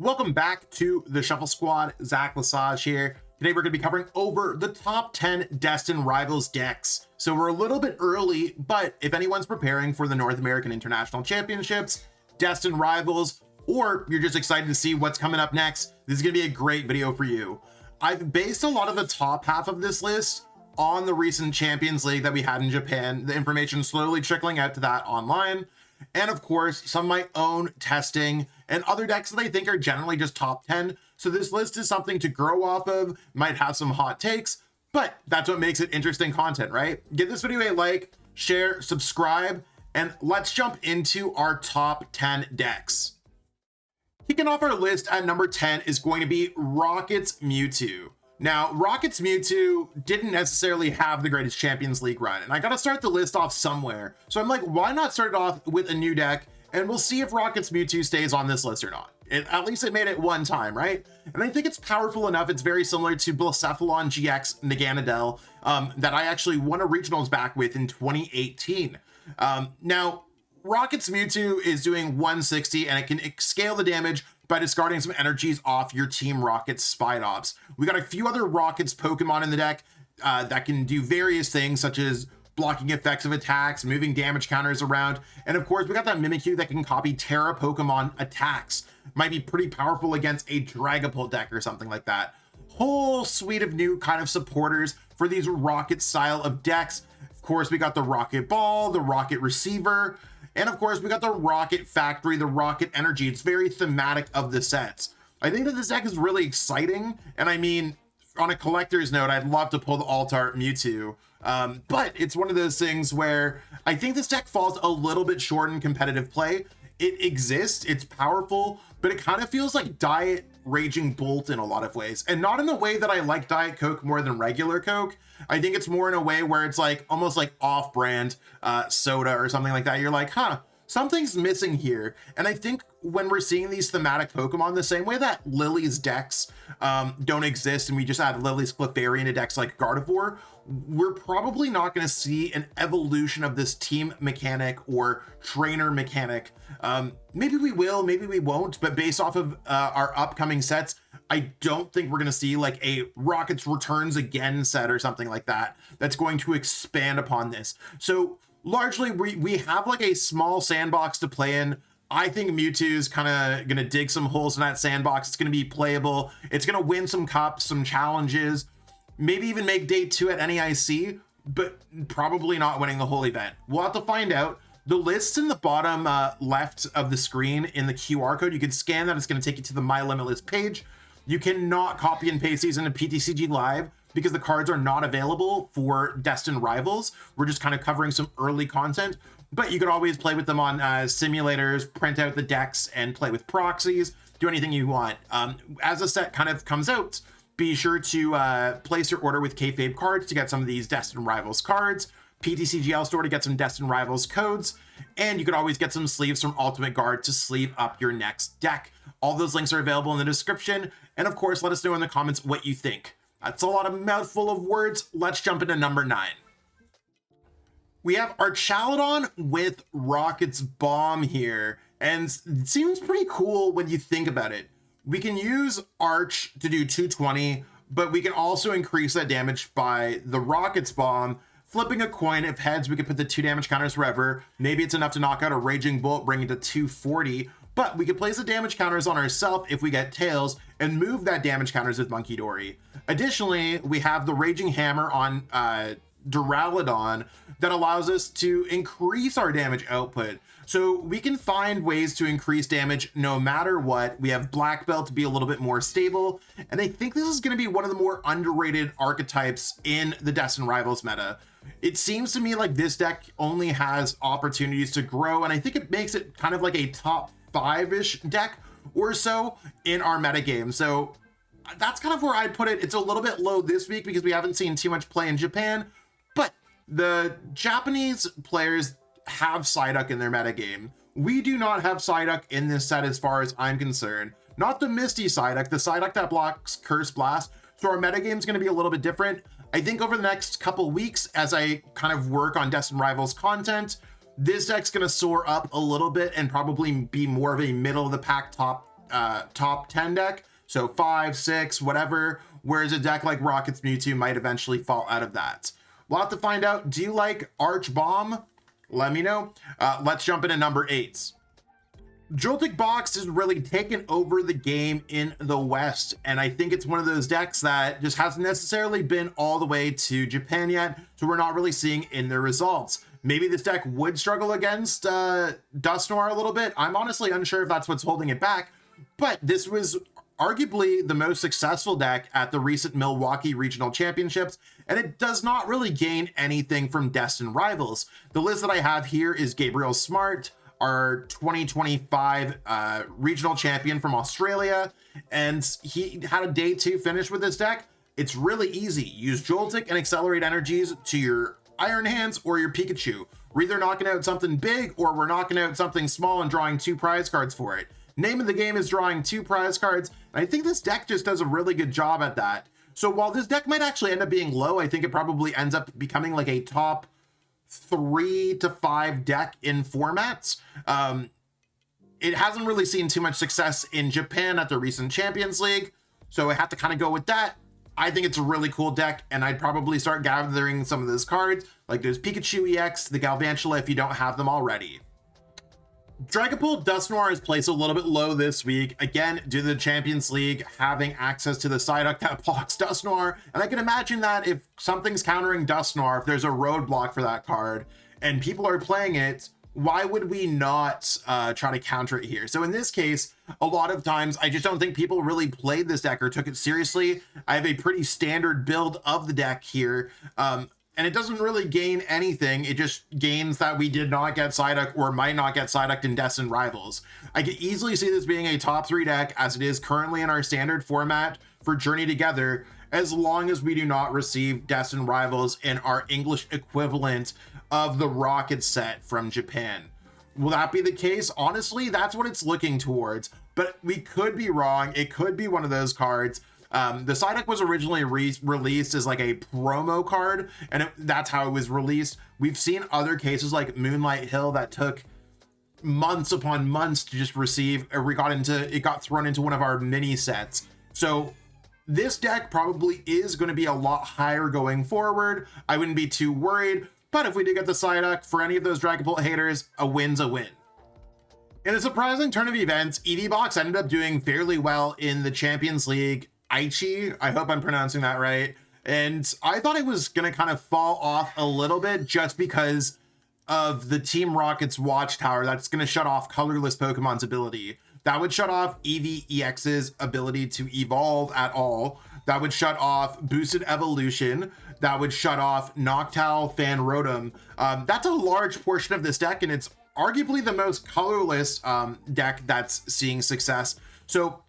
Welcome back to the Shuffle Squad. Zach Lesage here. Today we're going to be covering over the top 10 Destined Rivals decks. So we're a little bit early, but if anyone's preparing for the North American International Championships, Destined Rivals, or you're just excited to see what's coming up next, this is going to be a great video for you. I've based a lot of the top half of this list on the recent Champions League that we had in Japan. The information slowly trickling out to that online. And of course, some of my own testing and other decks that I think are generally just top 10. So this list is something to grow off of, might have some hot takes, but that's what makes it interesting content, right? Give this video a like, share, subscribe, and let's jump into our top 10 decks. Kicking off our list at number 10 is going to be Rocket's Mewtwo. Now, Rocket's Mewtwo didn't necessarily have the greatest Champions League run, and I gotta start the list off somewhere. So I'm like, why not start it off with a new deck, and we'll see if Rocket's Mewtwo stays on this list or not. At least it made it one time, right? And I think it's powerful enough. It's very similar to Blacephalon GX Naganadel that I actually won a regionals back with in 2018. Now, Rocket's Mewtwo is doing 160, and it can scale the damage by discarding some energies off your Team Rocket's Spite Ops. We got a few other Rockets Pokemon in the deck that can do various things, such as blocking effects of attacks, moving damage counters around, and of course we got that Mimikyu that can copy Terra Pokemon attacks. Might be pretty powerful against a Dragapult deck or something like that. Whole suite of new kind of supporters for these Rocket style of decks. Of course, we got the Rocket Ball, the Rocket Receiver, and of course we got the Rocket Factory, the Rocket Energy. It's very thematic of the sets. I think that this deck is really exciting, and I mean, on a collector's note, I'd love to pull the Alt-Art Mewtwo, but it's one of those things where I think this deck falls a little bit short in competitive play. It exists, it's powerful, but it kind of feels like Diet Raging Bolt in a lot of ways, and not in the way that I like Diet Coke more than regular Coke. I think it's more in a way where it's like almost like off-brand soda or something like that. You're like, huh, something's missing here. And I think when we're seeing these thematic Pokemon, the same way that Lily's decks don't exist and we just add Lily's Clefairy into decks like Gardevoir, we're probably not going to see an evolution of this team mechanic or trainer mechanic. Maybe we will, maybe we won't, but based off of our upcoming sets, I don't think we're going to see like a Rockets Returns Again set or something like that that's going to expand upon this. So largely we have like a small sandbox to play in. I think Mewtwo is kind of going to dig some holes in that sandbox. It's going to be playable. It's going to win some cups, some challenges, maybe even make day 2 at NEIC, but probably not winning the whole event. We'll have to find out. The list in the bottom left of the screen in the QR code, you can scan that. It's going to take you to the My Limitless page. You cannot copy and paste these into PTCG Live because the cards are not available for Destined Rivals. We're just kind of covering some early content, but you could always play with them on simulators, print out the decks and play with proxies, do anything you want. As a set kind of comes out, be sure to place your order with Kayfabe Cards to get some of these Destined Rivals cards, PTCGL store to get some Destined Rivals codes, and you could always get some sleeves from Ultimate Guard to sleeve up your next deck. All those links are available in the description, and of course, let us know in the comments what you think. That's a lot of mouthful of words. Let's jump into number 9. We have Archaludon with Rocket's Bomb here, and it seems pretty cool when you think about it. We can use Arch to do 220, but we can also increase that damage by the Rocket's Bomb. Flipping a coin, if heads, we can put the 2 damage counters wherever. Maybe it's enough to knock out a Raging Bolt, bring it to 240, but we can place the damage counters on ourselves if we get tails and move that damage counters with Monkey Dory. Additionally, we have the Raging Hammer on Duraludon that allows us to increase our damage output. So we can find ways to increase damage no matter what. We have Black Belt to be a little bit more stable, and I think this is going to be one of the more underrated archetypes in the Destined Rivals meta. It seems to me like this deck only has opportunities to grow, and I think it makes it kind of like a top 5-ish deck or so in our metagame. So that's kind of where I'd put it. It's a little bit low this week because we haven't seen too much play in Japan, but the Japanese players have Psyduck in their metagame. We do not have Psyduck in this set as far as I'm concerned. Not the Misty Psyduck, the Psyduck that blocks Curse Blast. So our metagame is going to be a little bit different. I think over the next couple weeks, as I kind of work on Destined Rivals content, this deck's going to soar up a little bit and probably be more of a middle of the pack top top 10 deck, so 5, 6, whatever, whereas a deck like Rocket's Mewtwo might eventually fall out of that. We'll have to find out. Do you like Arch Bomb? Let me know. Let's jump into number 8. Joltic Box has really taken over the game in the West, and I think it's one of those decks that just hasn't necessarily been all the way to Japan yet, so we're not really seeing in their results. Maybe this deck would struggle against Dustar a little bit. I'm honestly unsure if that's what's holding it back, but this was arguably the most successful deck at the recent Milwaukee Regional Championships, and it does not really gain anything from Destined Rivals. The list that I have here is Gabriel Smart, our 2025 regional champion from Australia, and he had a day 2 finish with this deck. It's really easy. Use Joltic and Accelerate Energies to your Iron Hands or your Pikachu. We're either knocking out something big or we're knocking out something small and drawing 2 prize cards for it. Name of the game is drawing 2 prize cards, and I think this deck just does a really good job at that. So while this deck might actually end up being low, I think it probably ends up becoming like a top 3 to 5 deck in formats. It hasn't really seen too much success in Japan at the recent Champions League, so I have to kind of go with that. I think it's a really cool deck, and I'd probably start gathering some of those cards, like those Pikachu EX, the Galvantula, if you don't have them already. Dragapult Dusknoir is placed a little bit low this week, again, due to the Champions League having access to the Psyduck that blocks Dusknoir, and I can imagine that if something's countering Dusknoir, if there's a roadblock for that card, and people are playing it, why would we not try to counter it here? So in this case, a lot of times, I just don't think people really played this deck or took it seriously. I have a pretty standard build of the deck here, and it doesn't really gain anything. It just gains that we did not get Psyduck or might not get Psyduck in Destined Rivals. I could easily see this being a top 3 deck as it is currently in our standard format for Journey Together, as long as we do not receive Destined Rivals in our English equivalent of the Rocket set from Japan. Will that be the case? Honestly, that's what it's looking towards, but we could be wrong. It could be one of those cards. The Psyduck was originally released as like a promo card, and that's how it was released. We've seen other cases like Moonlight Hill that took months upon months to just receive, or it got thrown into one of our mini sets. So this deck probably is going to be a lot higher going forward. I wouldn't be too worried, but if we do get the Psyduck, for any of those Dragapult haters, a win's a win. In a surprising turn of events, Eevee Box ended up doing fairly well in the Champions League Aichi, I hope I'm pronouncing that right, and I thought it was going to kind of fall off a little bit just because of the Team Rocket's Watchtower that's going to shut off colorless Pokemon's ability. That would shut off Eevee EX's ability to evolve at all. That would shut off Boosted Evolution. That would shut off Noctowl Fan Rotom. That's a large portion of this deck, and it's arguably the most colorless deck that's seeing success. So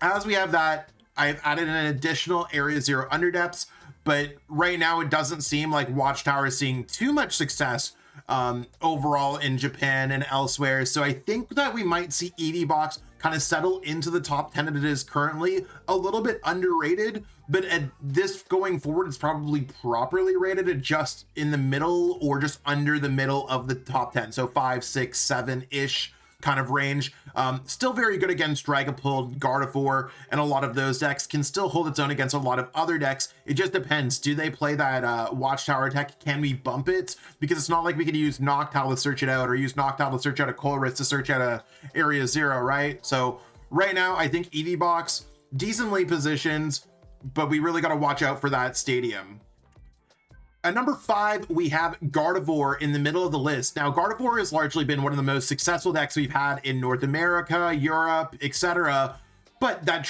as we have that, I've added an additional Area 0 Underdepths, but right now it doesn't seem like Watchtower is seeing too much success overall in Japan and elsewhere. So I think that we might see Eevee Box kind of settle into the top 10 that it is currently, a little bit underrated, but at this going forward, it's probably properly rated at just in the middle or just under the middle of the top 10. So 5, 6, 7-ish kind of range. Still very good against Dragapult, Gardevoir, and a lot of those decks. Can still hold its own against a lot of other decks. It just depends. Do they play that Watchtower tech? Can we bump it? Because it's not like we could use Noctowl to search it out, or use Noctowl to search out a Colress to search out a Area 0, right? So right now, I think Eevee Box, decently positioned, but we really got to watch out for that stadium. At number 5, we have Gardevoir in the middle of the list. Now, Gardevoir has largely been one of the most successful decks we've had in North America, Europe, etc., but that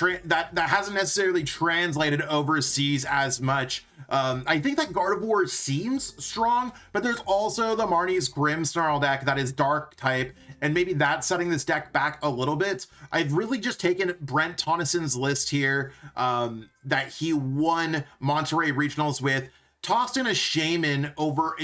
hasn't necessarily translated overseas as much. I think that Gardevoir seems strong, but there's also the Marnie's Grimmsnarl deck that is dark type, and maybe that's setting this deck back a little bit. I've really just taken Brent Tonnisson's list here that he won Monterey Regionals with, tossed in a Shaman over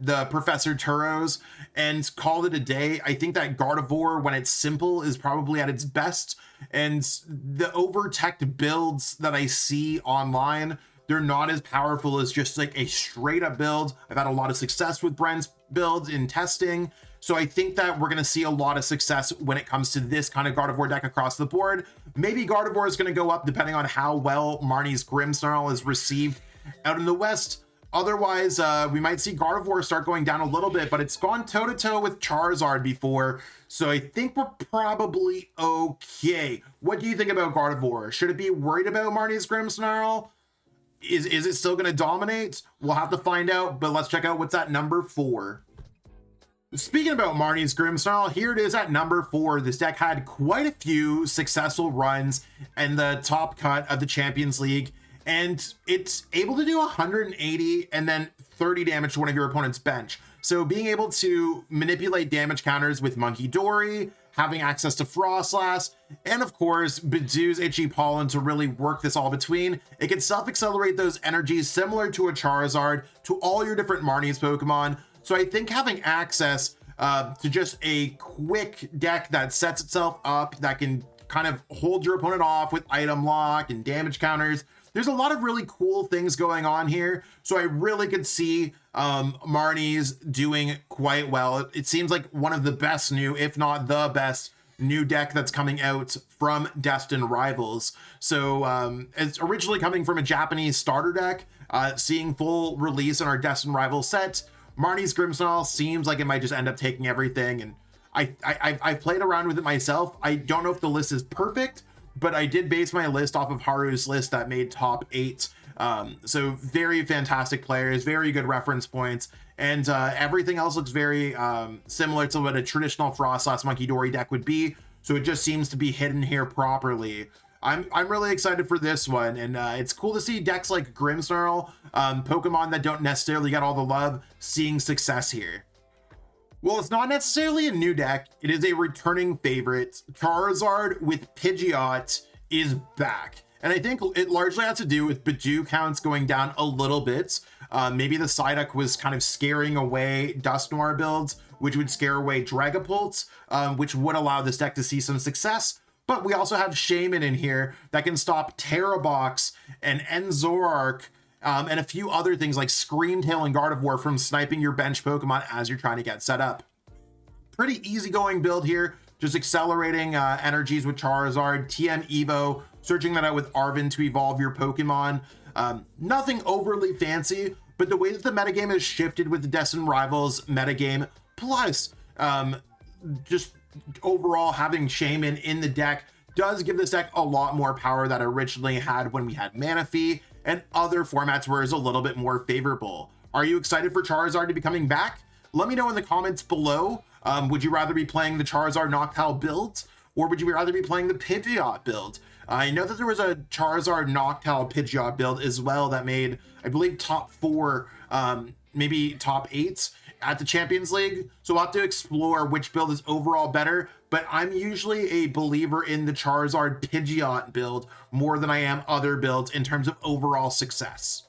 the Professor Turos, and called it a day. I think that Gardevoir, when it's simple, is probably at its best, and the over-teched builds that I see online, they're not as powerful as just like a straight-up build. I've had a lot of success with Brent's builds in testing, So I think that we're going to see a lot of success when it comes to this kind of Gardevoir deck across the board. Maybe Gardevoir is going to go up depending on how well Marnie's Grimmsnarl is received out in the West. Otherwise, we might see Gardevoir start going down a little bit, but it's gone toe-to-toe with Charizard before, so I think we're probably okay. What do you think about Gardevoir? Should it be worried about Marnie's Grimmsnarl? Is it still going to dominate? We'll have to find out, but let's check out what's at number 4. Speaking about Marnie's Grimmsnarl, here it is at number 4. This deck had quite a few successful runs in the top cut of the Champions League, and it's able to do 180 and then 30 damage to one of your opponent's bench. So being able to manipulate damage counters with Monkey Dory, having access to Frostlass, and of course, Bidoo's Itchy Pollen to really work this all between. It can self-accelerate those energies similar to a Charizard to all your different Marnie's Pokemon. So I think having access to just a quick deck that sets itself up, that can kind of hold your opponent off with item lock and damage counters. There's a lot of really cool things going on here. So I really could see Marnie's doing quite well. It seems like one of the best new, if not the best, new deck that's coming out from Destined Rivals. So it's originally coming from a Japanese starter deck, seeing full release in our Destined Rivals set. Marnie's Grimmsnarl seems like it might just end up taking everything, and I've played around with it myself. I don't know if the list is perfect, but I did base my list off of Haru's list that made top 8. So very fantastic players, very good reference points, and everything else looks very similar to what a traditional Frostlass Monkey Dory deck would be. So it just seems to be hidden here properly. I'm really excited for this one, and it's cool to see decks like Grimmsnarl, Pokemon that don't necessarily get all the love, seeing success here. Well, it's not necessarily a new deck. It is a returning favorite. Charizard with Pidgeot is back. And I think it largely has to do with Bidoo counts going down a little bit. Maybe the Psyduck was kind of scaring away Dustar builds, which would scare away Dragapult, which would allow this deck to see some success. But we also have Shaman in here that can stop Terrabox and Enzorark, and a few other things like Screamtail and Gardevoir from sniping your bench Pokemon as you're trying to get set up. Pretty easygoing build here, just accelerating energies with Charizard, TM Evo, searching that out with Arven to evolve your Pokemon. Nothing overly fancy, but the way that the metagame has shifted with the Destined Rivals metagame, plus just overall having Shaman in the deck does give this deck a lot more power that it originally had when we had Manaphy and other formats where it's a little bit more favorable. Are you excited for Charizard to be coming back? Let me know in the comments below. Would you rather be playing the Charizard Noctowl build, or would you rather be playing the Pidgeot build? I know that there was a Charizard Noctowl Pidgeot build as well that made, I believe, top 4, maybe top 8 at the Champions League. So we'll have to explore which build is overall better, but I'm usually a believer in the Charizard Pidgeot build more than I am other builds in terms of overall success.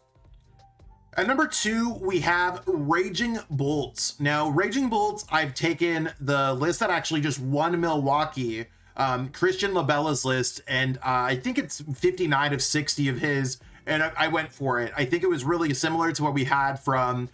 At number 2, we have Raging Bolts. Now, Raging Bolts, I've taken the list that actually just won Milwaukee, Christian Labella's list, and I think it's 59 of 60 of his, and I went for it. I think it was really similar to what we had from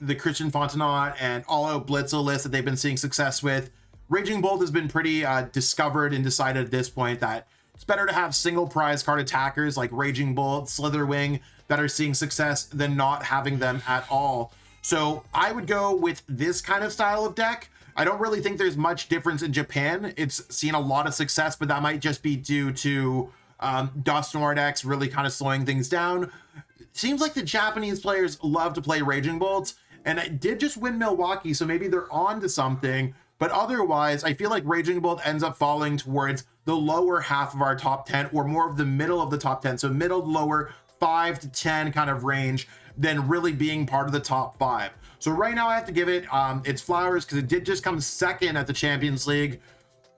the Christian Fontenot and All Out Blitzel list that they've been seeing success with. Raging Bolt has been pretty discovered and decided at this point that it's better to have single prize card attackers like Raging Bolt, Slitherwing that are seeing success than not having them at all. So I would go with this kind of style of deck. I don't really think there's much difference in Japan. It's seen a lot of success, but that might just be due to Dustar decks really kind of slowing things down. Seems like the Japanese players love to play Raging Bolts, and it did just win Milwaukee, so maybe they're on to something. But otherwise, I feel like Raging Bolt ends up falling towards the lower half of our top 10, or more of the middle of the top 10. So middle, lower, 5 to 10 kind of range, than really being part of the top 5. So right now I have to give it its flowers because it did just come second at the Champions League.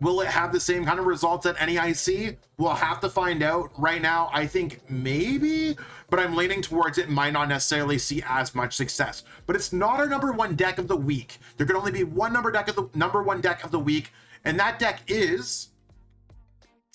Will it have the same kind of results at NEIC? We'll have to find out. Right now, I think maybe, but I'm leaning towards it might not necessarily see as much success. But it's not our number 1 deck of the week. There can only be one number 1 deck of the week, and that deck is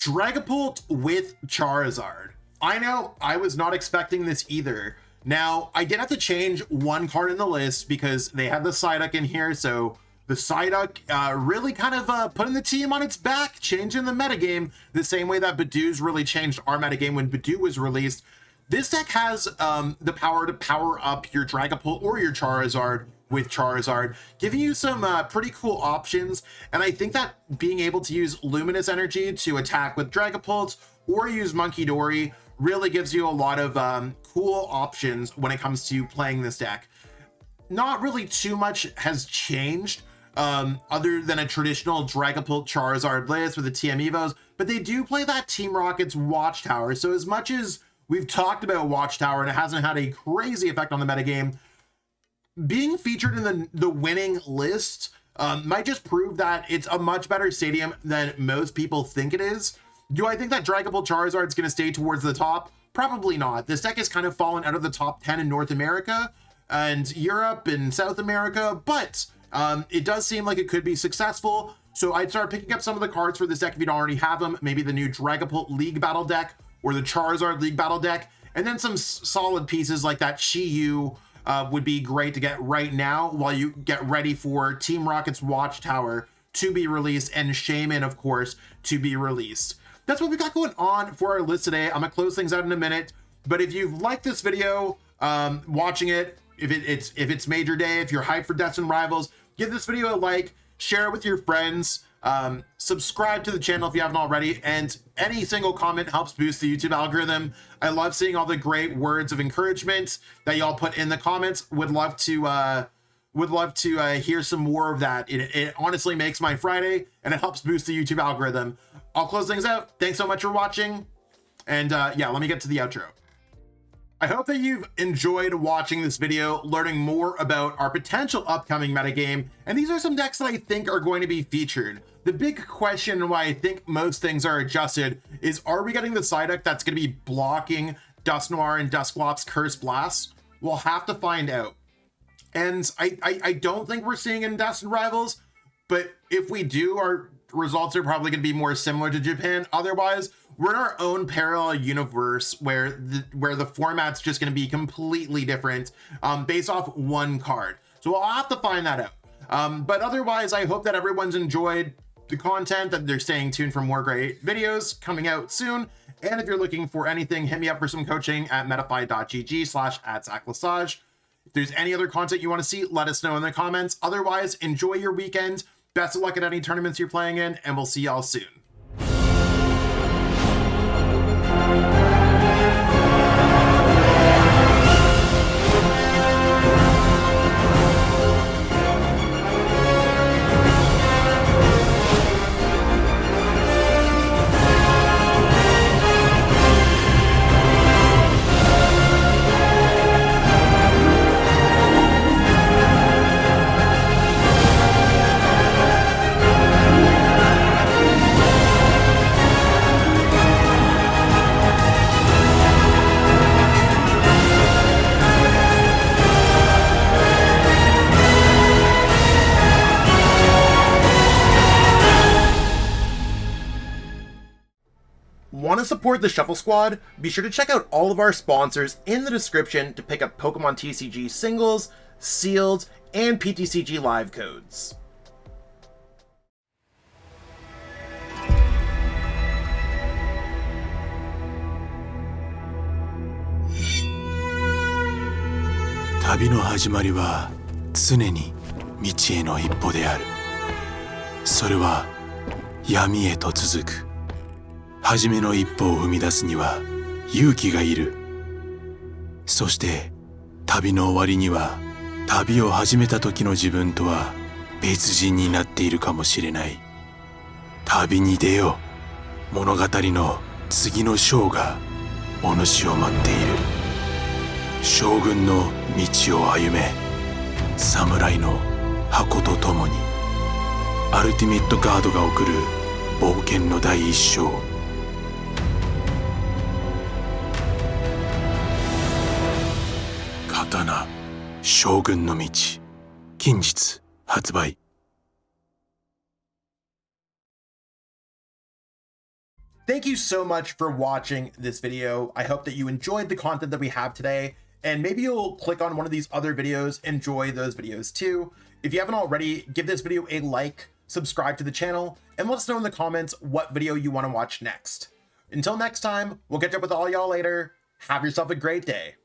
Dragapult with Charizard. I know, I was not expecting this either. Now, I did have to change one card in the list because they had the Psyduck in here, so the Psyduck really kind of putting the team on its back, changing the metagame the same way that Badoo's really changed our metagame when Badoo was released. This deck has the power to power up your Dragapult or your Charizard with Charizard, giving you some pretty cool options. And I think that being able to use Luminous Energy to attack with Dragapult or use Monkey Dory really gives you a lot of cool options when it comes to playing this deck. Not really too much has changed other than a traditional Dragapult Charizard list with the TM Evos, but they do play that Team Rocket's Watchtower. So as much as we've talked about Watchtower and it hasn't had a crazy effect on the metagame, being featured in the winning list might just prove that it's a much better stadium than most people think it is. Do I think that Dragapult Charizard is going to stay towards the top? Probably not. This deck has kind of fallen out of the top 10 in North America and Europe and South America, but it does seem like it could be successful. So I'd start picking up some of the cards for this deck if you don't already have them. Maybe the new Dragapult League Battle deck or the Charizard League Battle deck. And then some solid pieces like that Chi-Yu would be great to get right now while you get ready for Team Rocket's Watchtower to be released and Shaman, of course, to be released. That's what we got going on for our list today. I'm gonna close things out in a minute, but if you've liked this video, watching it, if it's major day, if you're hyped for Destined Rivals, give this video a like, share it with your friends, subscribe to the channel if you haven't already, and any single comment helps boost the YouTube algorithm. I love seeing all the great words of encouragement that y'all put in the comments. Would love to hear some more of that. It honestly makes my Friday, and it helps boost the YouTube algorithm. I'll close things out. Thanks so much for watching, and yeah, let me get to the outro. I hope that you've enjoyed watching this video, learning more about our potential upcoming metagame, and these are some decks that I think are going to be featured. The big question why I think most things are adjusted is, are we getting the Psyduck that's going to be blocking Dusknoir and Dusclop's Curse Blast? We'll have to find out. And I don't think we're seeing in Destined Rivals, but if we do, our results are probably going to be more similar to Japan. Otherwise, we're in our own parallel universe where the format's just going to be completely different based off one card. So I'll have to find that out. But otherwise, I hope that everyone's enjoyed the content, that they're staying tuned for more great videos coming out soon. And if you're looking for anything, hit me up for some coaching at metafy.gg/@zaclasage. If there's any other content you want to see, let us know in the comments. Otherwise, enjoy your weekend. Best of luck at any tournaments you're playing in, and we'll see y'all soon. Want to support the Shuffle Squad? Be sure to check out all of our sponsors in the description to pick up Pokemon TCG singles, sealed, and PTCG live codes. Tabi no hajimari wa tsune ni michi e no ippo de aru. Sore wa yami e to tsuzuku. 初めの一歩を踏み出すには勇気がいる。そして旅の終わりには旅を始めた時の自分とは別人になっているかもしれない。旅に出よう。物語の次の章がお主を待っている。将軍の道を歩め。侍の箱とともに。アルティメットガードが送る冒険の第一章。刀将軍の道近日発売。 Thank you so much for watching this video. I hope that you enjoyed the content that we have today. and maybe you'll click on one of these other videos, enjoy those videos too. If you haven't already, give this video a like, subscribe to the channel, and let us know in the comments what video you want to watch next. Until next time, we'll catch up with all y'all later. Have yourself a great day.